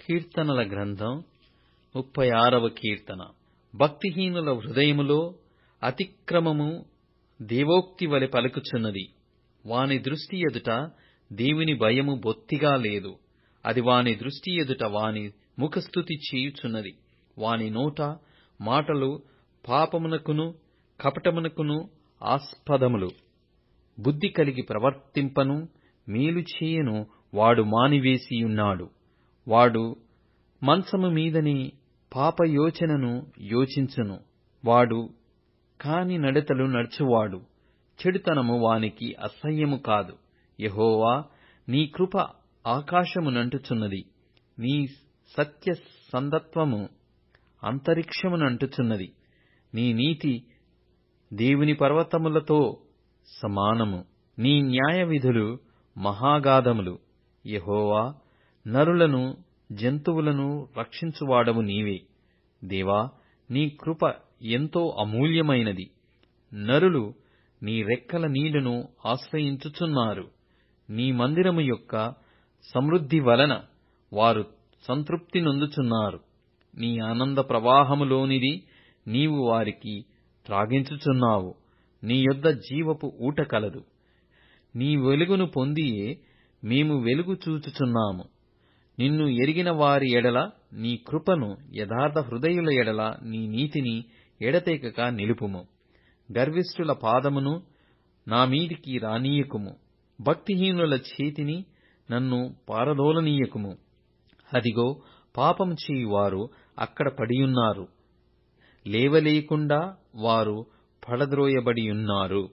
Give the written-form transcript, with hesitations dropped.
కీర్తనల గ్రంథం 36వ కీర్తన. భక్తిహీనుల హృదయములో అతిక్రమము దేవోక్తి వలె పలుకుచున్నది. వాని దృష్టి ఎదుట దేవుని భయము బొత్తిగా లేదు. అది వాని దృష్టి ఎదుట వాని ముఖస్తుతి చేయుచున్నది. వాని నోట మాటలు పాపమునకును కపటమునకును ఆస్పదములు. బుద్ధి కలిగి ప్రవర్తింపను మేలు చేయను వాడు మానివేసియున్నాడు. వాడు మంచము మీదనే పాపయోచనను యోచించును. వాడు కాని నడతలు నడుచువాడు. చెడుతనము వానికి అసహ్యము కాదు. యెహోవా, నీ కృప ఆకాశమునంటుచున్నది. నీ సత్య సంధత్వము అంతరిక్షమునంటుచున్నది. నీ నీతి దేవుని పర్వతములతో సమానము. నీ న్యాయ విధులు మహాగాధములు. యెహోవా, నరులను జంతువులను రక్షించువాడవు నీవే. దేవా, నీ కృప ఎంతో అమూల్యమైనది. నరులు నీ రెక్కల నీడను ఆశ్రయించుచున్నారు. నీ మందిరము యొక్క సమృద్ధి వలన వారు సంతృప్తి నొందుచున్నారు. నీ ఆనంద ప్రవాహములోనిది నీవు వారికి త్రాగించుచున్నావు. నీ యొద్ద జీవపు ఊట కలదు. నీ వెలుగును పొందియే మేము వెలుగు చూచుచున్నాము. నిన్ను ఎరిగిన వారి ఎడల నీ కృపను, యథార్థ హృదయుల ఎడల నీ నీతిని ఎడతెగక నిలుపుము. గర్విష్ఠుల పాదమును నా మీదికి రానీయకుము. భక్తిహీనుల చేతిని నన్ను పారదోలనీయకుము. అదిగో, పాపము చేయువారు అక్కడ పడియున్నారు. లేవలేకుండా వారు పడద్రోయబడియున్నారు.